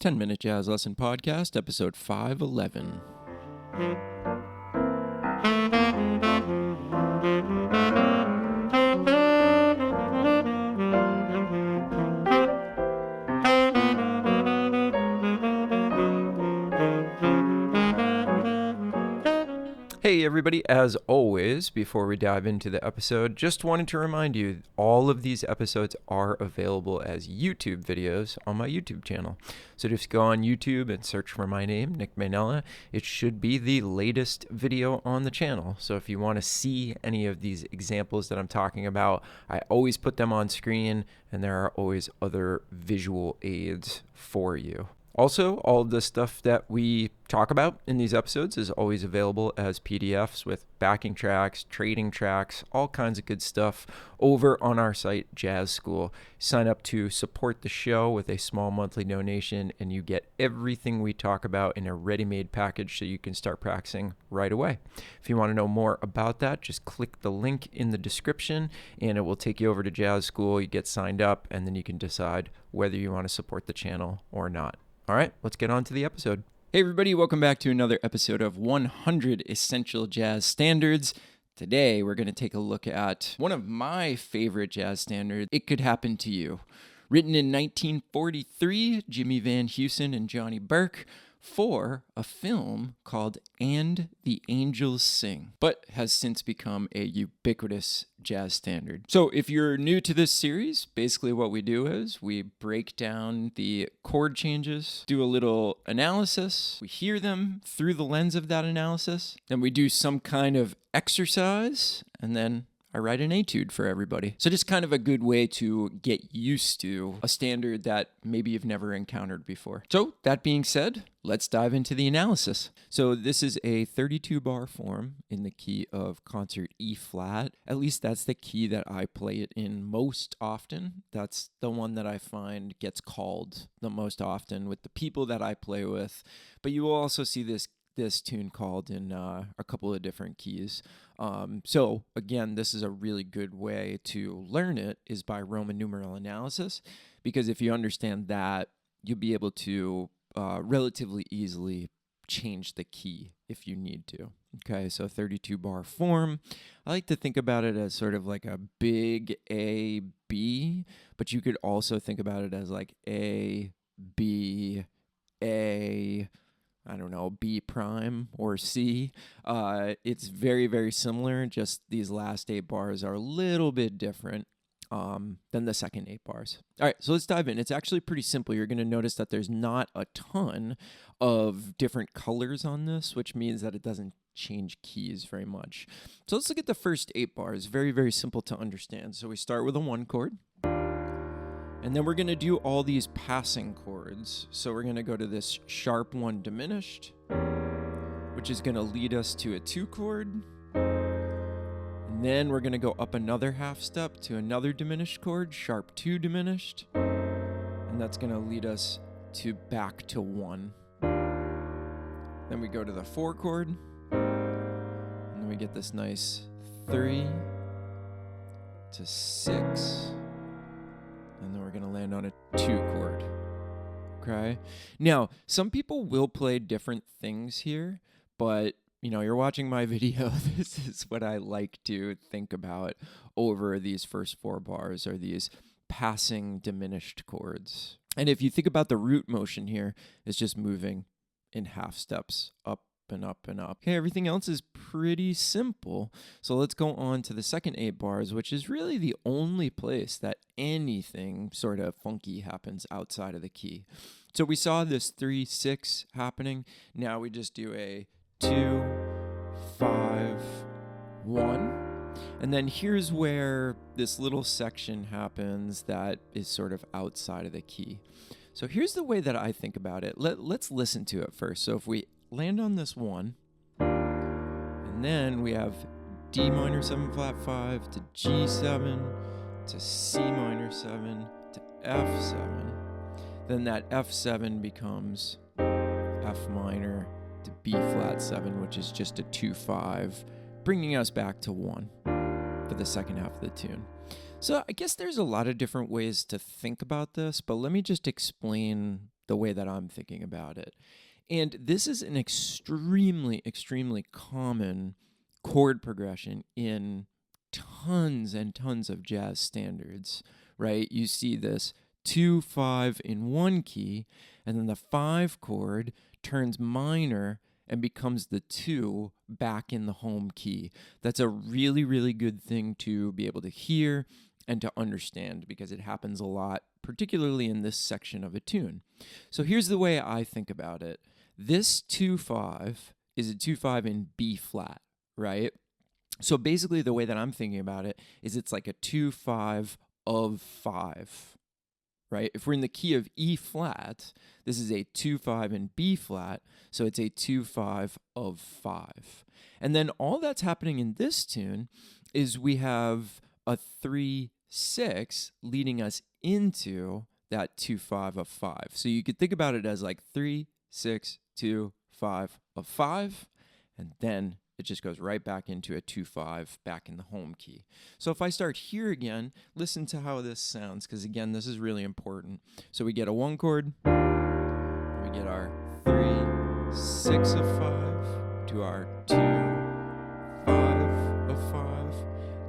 10-Minute Jazz Lesson Podcast, episode 511. Hey everybody, as always, before we dive into the episode, just wanted to remind you, all of these episodes are available as YouTube videos on my YouTube channel. So just go on YouTube and search for my name, Nick Maynella. It should be the latest video on the channel. So if you want to see any of these examples that I'm talking about, I always put them on screen, and there are always other visual aids for you. Also, all of the stuff that we talk about in these episodes is always available as PDFs with backing tracks, trading tracks, all kinds of good stuff over on our site, Jazz School. Sign up to support the show with a small monthly donation, and you get everything we talk about in a ready-made package so you can start practicing right away. If you want to know more about that, just click the link in the description, and it will take you over to Jazz School. You get signed up, and then you can decide whether you want to support the channel or not. All right, let's get on to the episode. Hey everybody, welcome back to another episode of 100 Essential Jazz Standards. Today we're going to take a look at one of my favorite jazz standards, It Could Happen to You. Written in 1943, Jimmy Van Heusen and Johnny Burke, for a film called And the Angels Sing, but has since become a ubiquitous jazz standard. So if you're new to this series, basically what we do is we break down the chord changes, do a little analysis, we hear them through the lens of that analysis, then we do some kind of exercise, and then I write an etude for everybody. So just kind of a good way to get used to a standard that maybe you've never encountered before. So that being said, let's dive into the analysis. So this is a 32-bar form in the key of concert E flat. At least that's the key that I play it in most often. That's the one that I find gets called the most often with the people that I play with. But you will also see this tune called in a couple of different keys. So again, this is a really good way to learn it is by Roman numeral analysis, because if you understand that, you'll be able to relatively easily change the key if you need to. Okay, so 32-bar form. I like to think about it as sort of like a big A, B, but you could also think about it as like A, B, A, I don't know, B prime or C. It's very, very similar. Just these last 8 bars are a little bit different than the second 8 bars. All right, so let's dive in. It's actually pretty simple. You're going to notice that there's not a ton of different colors on this, which means that it doesn't change keys very much. So let's look at the first 8 bars. Very, very simple to understand. So we start with a 1 chord. And then we're going to do all these passing chords. So we're going to go to this sharp 1 diminished, which is going to lead us to a 2 chord. And then we're going to go up another half step to another diminished chord, sharp 2 diminished. And that's going to lead us to back to 1. Then we go to the 4 chord. And then we get this nice 3 to 6. And then we're going to land on a 2 chord, okay? Now, some people will play different things here, but, you know, you're watching my video. This is what I like to think about over these first 4 bars, are these passing diminished chords. And if you think about the root motion here, it's just moving in half steps up and up and up. Okay, everything else is pretty simple. So let's go on to the second 8 bars, which is really the only place that anything sort of funky happens outside of the key. So we saw this 3-6 happening. Now we just do a 2, 5, 1. And then here's where this little section happens that is sort of outside of the key. So here's the way that I think about it. Let's listen to it first. So if we land on this 1, and then we have D minor 7 flat 5 to G7 to C minor 7 to F7, then that F7 becomes F minor to B flat 7, which is just a 2-5, bringing us back to 1 for the second half of the tune. So I guess there's a lot of different ways to think about this, but let me just explain the way that I'm thinking about it. And this is an extremely, extremely common chord progression in tons and tons of jazz standards, right? You see this 2-5 in one key, and then the 5 chord turns minor and becomes the 2 back in the home key. That's a really, really good thing to be able to hear and to understand, because it happens a lot, particularly in this section of a tune. So here's the way I think about it. This 2-5 is a 2-5 in B flat, right? So basically the way that I'm thinking about it is it's like a 2-5 of 5, right? If we're in the key of E flat, this is a 2-5 in B flat, so it's a 2-5 of 5. And then all that's happening in this tune is we have a 3-6 leading us into that 2-5 of 5. So you could think about it as like 3, 6, 2, 5 of 5, and then it just goes right back into a 2-5 back in the home key. So if I start here again, listen to how this sounds, because again, this is really important. So we get a 1 chord, we get our 3, 6 of 5 to our 2, 5 of 5.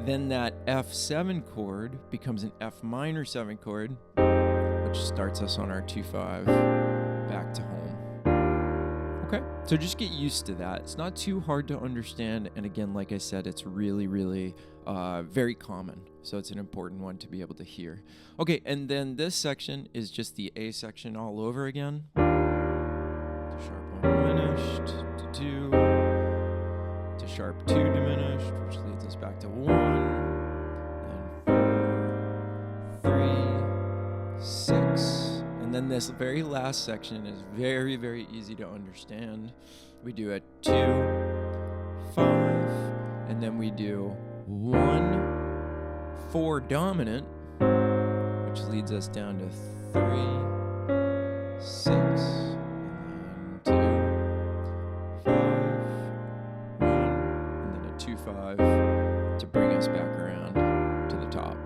Then that F7 chord becomes an F minor 7 chord, which starts us on our 2-5 back to home. Okay, so just get used to that. It's not too hard to understand. And again, like I said, it's really, really very common. So it's an important one to be able to hear. Okay, and then this section is just the A section all over again. To sharp 1 diminished, to 2, to sharp 2 diminished, which leads us back to 1, then 4, 3, 6. And then this very last section is very, very easy to understand. We do a 2, 5, and then we do 1, 4 dominant, which leads us down to 3, 6, and then 2, 5, 1, and then a 2-5 to bring us back around to the top.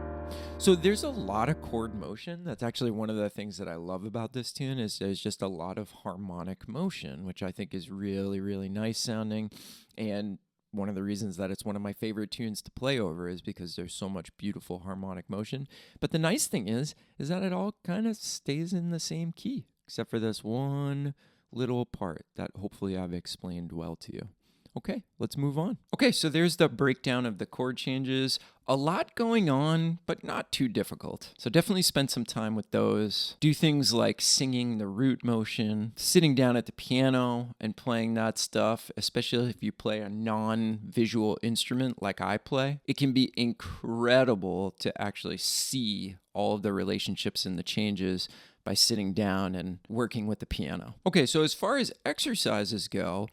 So there's a lot of chord motion. That's actually one of the things that I love about this tune is there's just a lot of harmonic motion, which I think is really, really nice sounding. And one of the reasons that it's one of my favorite tunes to play over is because there's so much beautiful harmonic motion. But the nice thing is that it all kind of stays in the same key, except for this one little part that hopefully I've explained well to you. Okay, let's move on. Okay, so there's the breakdown of the chord changes. A lot going on, but not too difficult. So definitely spend some time with those. Do things like singing the root motion, sitting down at the piano and playing that stuff, especially if you play a non-visual instrument like I play. It can be incredible to actually see all of the relationships and the changes by sitting down and working with the piano. Okay, so as far as exercises go,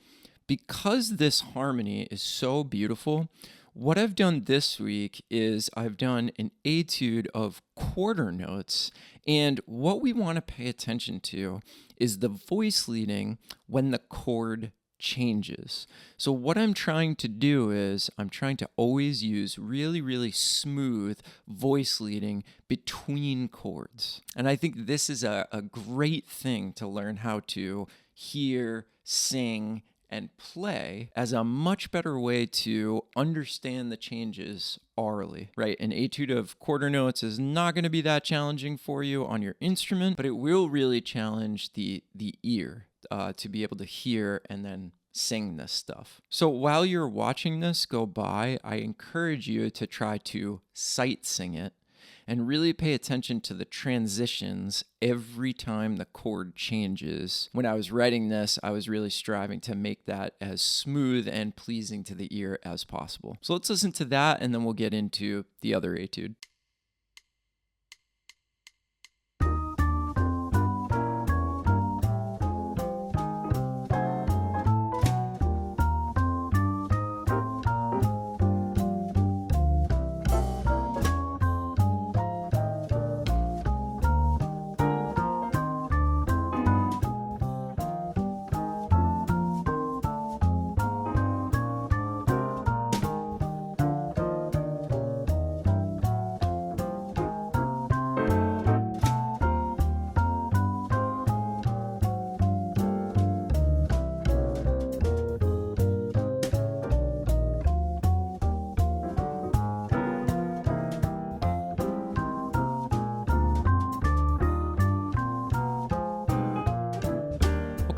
because this harmony is so beautiful, what I've done this week is I've done an etude of quarter notes, and what we want to pay attention to is the voice leading when the chord changes. So what I'm trying to do is I'm trying to always use really, really smooth voice leading between chords. And I think this is a great thing to learn how to hear, sing, and play as a much better way to understand the changes orally, right? An etude of quarter notes is not going to be that challenging for you on your instrument, but it will really challenge the ear to be able to hear and then sing this stuff. So while you're watching this go by, I encourage you to try to sight sing it and really pay attention to the transitions every time the chord changes. When I was writing this, I was really striving to make that as smooth and pleasing to the ear as possible. So let's listen to that, and then we'll get into the other etude.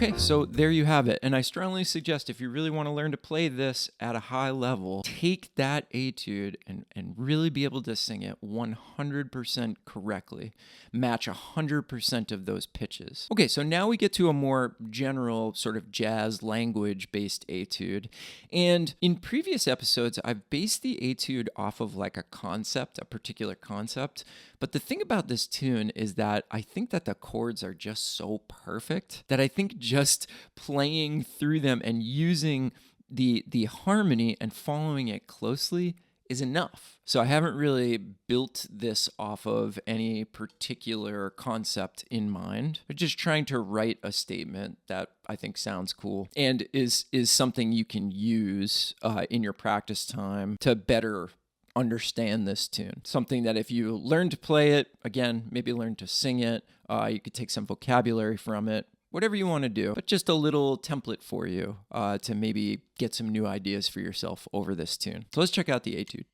Okay, so there you have it. And I strongly suggest if you really want to learn to play this at a high level, take that etude and really be able to sing it 100% correctly. Match 100% of those pitches. Okay, so now we get to a more general sort of jazz language-based etude. And in previous episodes, I've based the etude off of like a concept, a particular concept. But the thing about this tune is that I think that the chords are just so perfect that I think just playing through them and using the harmony and following it closely is enough. So I haven't really built this off of any particular concept in mind. I'm just trying to write a statement that I think sounds cool and is something you can use in your practice time to better understand this tune. Something that if you learn to play it, again, maybe learn to sing it, you could take some vocabulary from it, whatever you want to do, but just a little template for you to maybe get some new ideas for yourself over this tune. So let's check out the etude.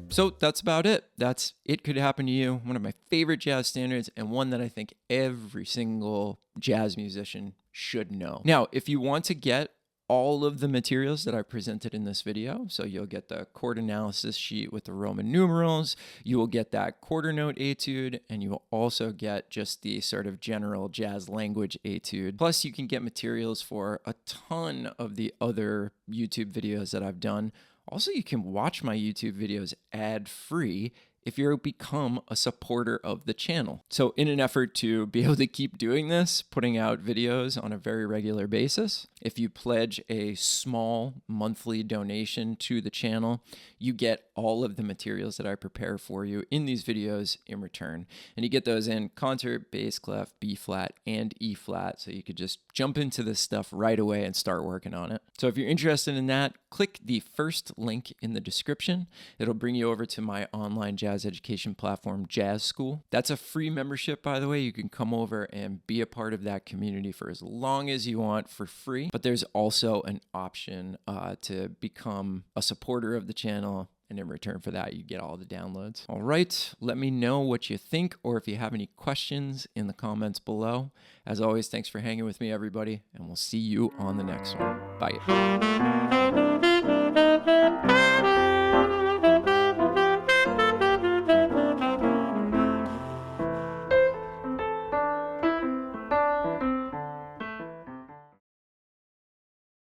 So that's about it. That's It Could Happen to You, one of my favorite jazz standards and one that I think every single jazz musician should know. Now, if you want to get all of the materials that I presented in this video, so you'll get the chord analysis sheet with the Roman numerals, you will get that quarter note etude, and you will also get just the sort of general jazz language etude. Plus, you can get materials for a ton of the other YouTube videos that I've done. Also, you can watch my YouTube videos ad-free if you become a supporter of the channel. So in an effort to be able to keep doing this, putting out videos on a very regular basis, if you pledge a small monthly donation to the channel, you get all of the materials that I prepare for you in these videos in return. And you get those in concert, bass clef, B flat, and E flat. So you could just jump into this stuff right away and start working on it. So if you're interested in that, click the first link in the description. It'll bring you over to my online jazz education platform, Jazz School. That's a free membership, by the way. You can come over and be a part of that community for as long as you want for free. But there's also an option to become a supporter of the channel. And in return for that, you get all the downloads. All right, let me know what you think or if you have any questions in the comments below. As always, thanks for hanging with me, everybody, and we'll see you on the next one. Bye.